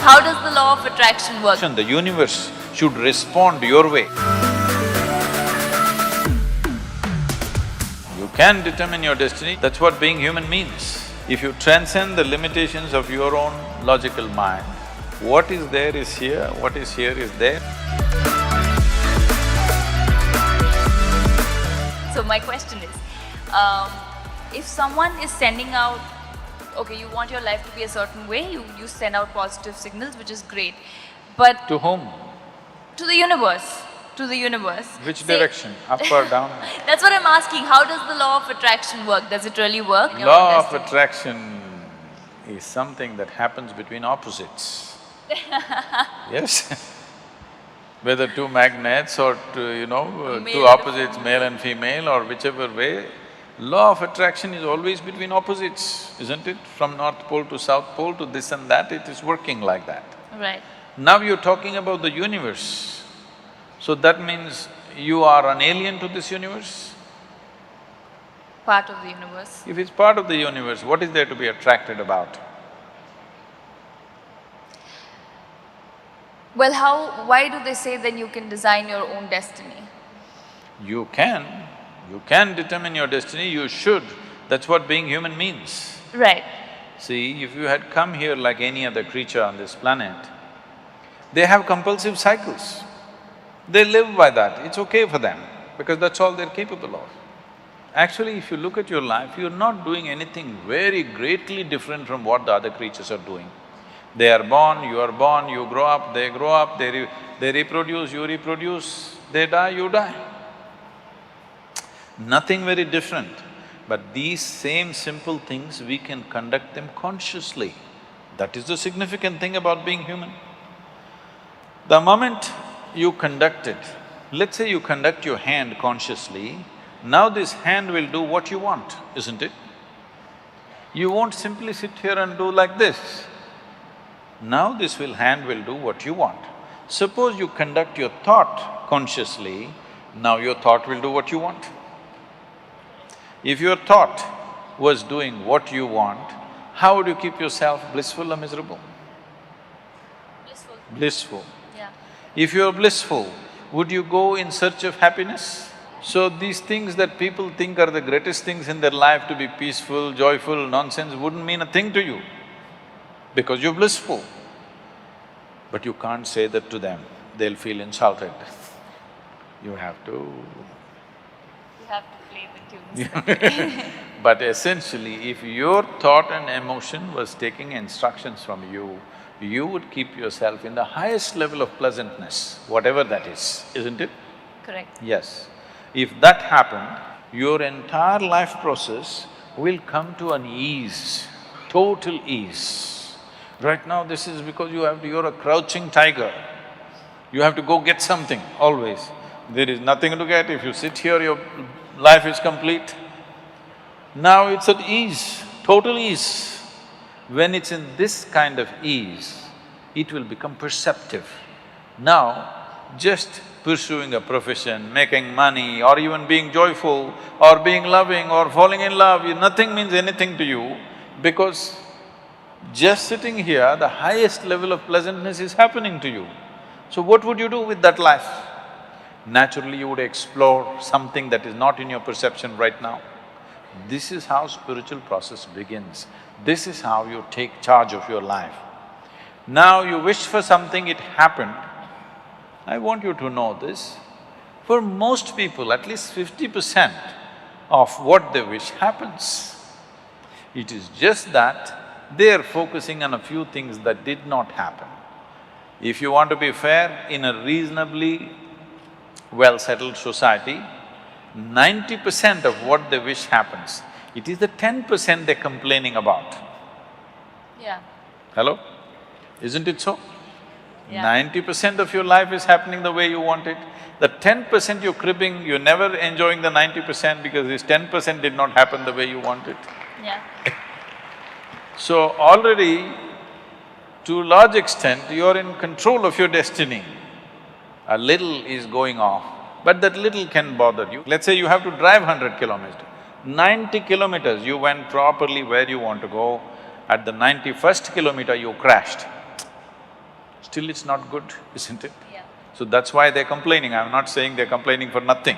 how does the law of attraction work? The universe should respond your way. You can determine your destiny, that's what being human means. If you transcend the limitations of your own logical mind, what is there is here, what is here is there. So my question is, if someone is sending out, okay, you want your life to be a certain way, you send out positive signals, which is great, but… To whom? To the universe. To the universe. Which direction? Up or down? That's what I'm asking. How does the law of attraction work? Does it really work? Law of attraction is something that happens between opposites. Yes? Whether two magnets or two opposites, male and female or whichever way, law of attraction is always between opposites, isn't it? From North Pole to South Pole to this and that, it is working like that. Right. Now you're talking about the universe. So that means you are an alien to this universe? Part of the universe. If it's part of the universe, what is there to be attracted about? Well, why do they say then you can design your own destiny? You can determine your destiny, you should. That's what being human means. Right. See, if you had come here like any other creature on this planet, they have compulsive cycles. They live by that, it's okay for them, because that's all they're capable of. Actually, if you look at your life, you're not doing anything very greatly different from what the other creatures are doing. They are born, you are born, you grow up, they reproduce, you reproduce, they die, you die. Nothing very different. But these same simple things, we can conduct them consciously. That is the significant thing about being human. The moment you conduct it, let's say you conduct your hand consciously, now this hand will do what you want, isn't it? You won't simply sit here and do like this. Now hand will do what you want. Suppose you conduct your thought consciously, now your thought will do what you want. If your thought was doing what you want, how would you keep yourself blissful or miserable? Blissful. Blissful. Yeah. If you're blissful, would you go in search of happiness? So these things that people think are the greatest things in their life, to be peaceful, joyful, nonsense, wouldn't mean a thing to you because you're blissful. But you can't say that to them, they'll feel insulted. You have to… You have to play the tunes. But essentially, if your thought and emotion was taking instructions from you, you would keep yourself in the highest level of pleasantness, whatever that is, isn't it? Correct. Yes. If that happened, your entire life process will come to an ease, total ease. Right now, this is because you're a crouching tiger. You have to go get something, always. There is nothing to get. If you sit here, your life is complete. Now it's at ease, total ease. When it's in this kind of ease, it will become perceptive. Now, just pursuing a profession, making money, or even being joyful, or being loving, or falling in love, nothing means anything to you, because just sitting here, the highest level of pleasantness is happening to you. So what would you do with that life? Naturally, you would explore something that is not in your perception right now. This is how spiritual process begins. This is how you take charge of your life. Now you wish for something, it happened. I want you to know this. For most people, at least 50% of what they wish happens. It is just that they are focusing on a few things that did not happen. If you want to be fair, in a reasonably well-settled society, 90% of what they wish happens. It is the 10% they're complaining about. Yeah. Hello? Isn't it so? Yeah. 90% of your life is happening the way you want it. The 10% you're cribbing, you're never enjoying the 90% because this 10% did not happen the way you want it. Yeah. So already, to a large extent, you're in control of your destiny. A little is going off, but that little can bother you. Let's say you have to drive 100 kilometers. 90 kilometers you went properly where you want to go. At the 91st kilometer you crashed. still it's not good, isn't it? Yeah. So that's why they're complaining. I'm not saying they're complaining for nothing.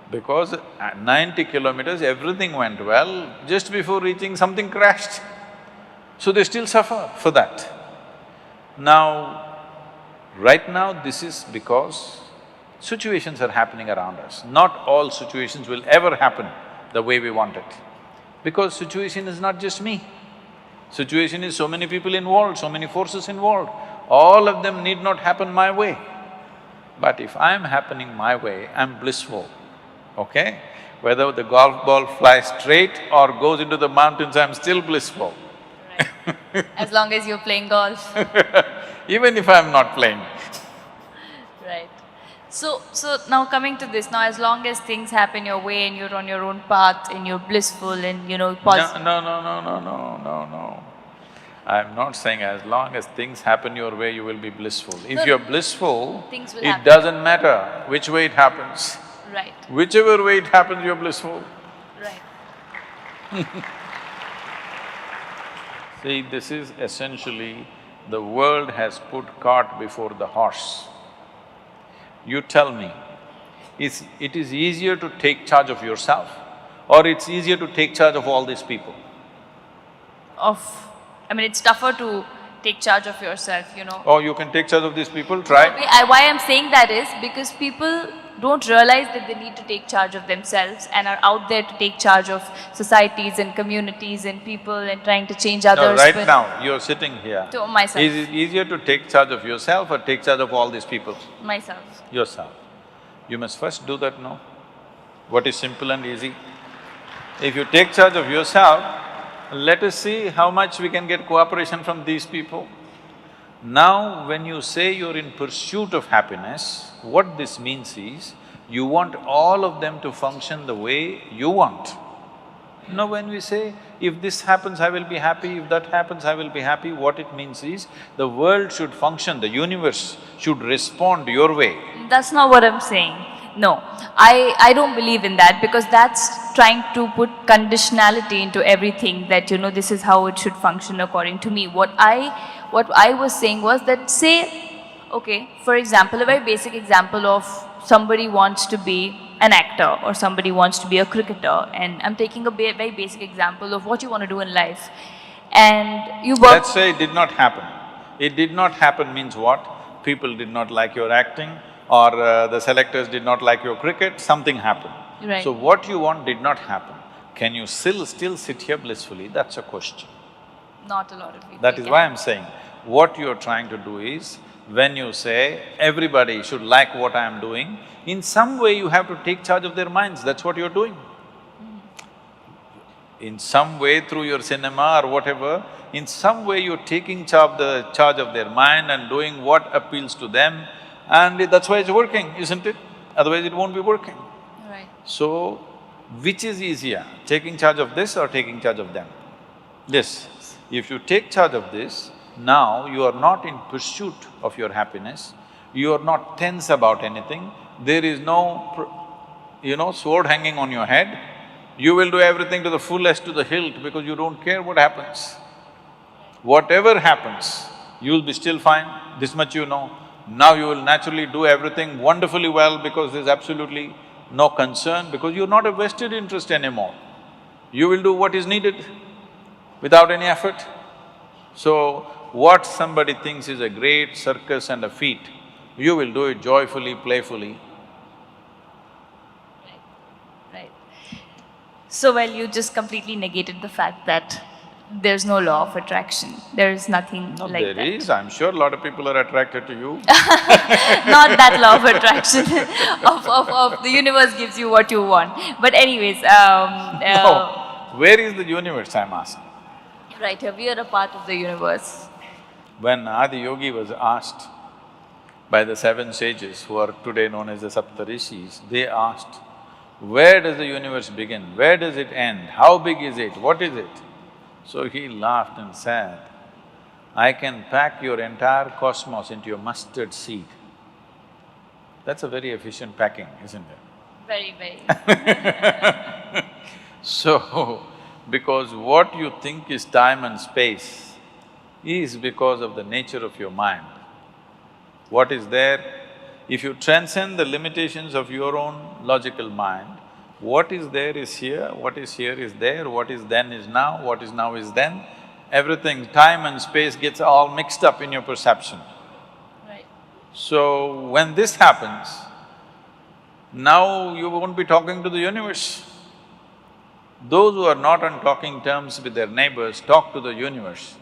Because at 90 kilometers, everything went well, just before reaching, something crashed. So they still suffer for that. Now, right now, this is because situations are happening around us. Not all situations will ever happen the way we want it. Because situation is not just me. Situation is so many people involved, so many forces involved. All of them need not happen my way. But if I'm happening my way, I'm blissful, okay? Whether the golf ball flies straight or goes into the mountains, I'm still blissful. Right. As long as you're playing golf. Even if I'm not playing. Right. So now coming to this, now as long as things happen your way and you're on your own path and you're blissful and positive. No. I'm not saying as long as things happen your way, you will be blissful. If No, you're blissful, things will it happen. doesn't matter which way it happens. Right, Whichever way it happens, you're blissful. right. See, this is essentially, the world has put cart before the horse. You tell me, it is easier to take charge of yourself or it's easier to take charge of all these people? It's tougher to take charge of yourself. Oh, you can take charge of these people, try. Why I'm saying that is because people don't realize that they need to take charge of themselves and are out there to take charge of societies and communities and people and trying to change No, others. right now, you're sitting here. To myself. Is it easier to take charge of yourself or take charge of all these people? Myself. Yourself. You must first do that, no? What is simple and easy? If you take charge of yourself, let us see how much we can get cooperation from these people. Now, when you say you're in pursuit of happiness, what this means is, you want all of them to function the way you want. Now, when we say, if this happens, I will be happy, if that happens, I will be happy, what it means is, the world should function, the universe should respond your way. That's not what I'm saying. No, I don't believe in that because that's trying to put conditionality into everything that, this is how it should function according to me. What I was saying was that say, okay, for example, a very basic example of somebody wants to be an actor or somebody wants to be a cricketer, and I'm taking a very basic example of what you want to do in life. And you work… Let's say it did not happen. It did not happen means what? People did not like your acting, or the selectors did not like your cricket, something happened. Right. So what you want did not happen. Can you still sit here blissfully? That's a question. Not a lot of people. That is why I'm saying, what you're trying to do is, when you say, everybody should like what I am doing, in some way you have to take charge of their minds, that's what you're doing. In some way, through your cinema or whatever, in some way you're taking charge of their mind and doing what appeals to them, and that's why it's working, isn't it? Otherwise it won't be working. Right. So, which is easier, taking charge of this or taking charge of them? This. If you take charge of this, now you are not in pursuit of your happiness, you are not tense about anything, there is no, sword hanging on your head, you will do everything to the fullest, to the hilt, because you don't care what happens. Whatever happens, you'll be still fine, this much you know. Now you will naturally do everything wonderfully well because there's absolutely no concern, because you're not a vested interest anymore. You will do what is needed without any effort. So, what somebody thinks is a great circus and a feat, you will do it joyfully, playfully. Right. So, well, you just completely negated the fact that there's no law of attraction. There is nothing No, like that. there is, I'm sure a lot of people are attracted to you. Not that law of attraction of the universe gives you what you want. But anyways, No, where is the universe, I'm asking? right here, we are a part of the universe. When Adi Yogi was asked by the 7 sages, who are today known as the Saptarishis, they asked, where does the universe begin? Where does it end? How big is it? What is it? So he laughed and said, I can pack your entire cosmos into a mustard seed. That's a very efficient packing, isn't it? Very, very. So, because what you think is time and space is because of the nature of your mind. What is there, if you transcend the limitations of your own logical mind, what is there is here, what is here is there, what is then is now, what is now is then. Everything, time and space gets all mixed up in your perception. Right. So, when this happens, now you won't be talking to the universe. Those who are not on talking terms with their neighbors talk to the universe.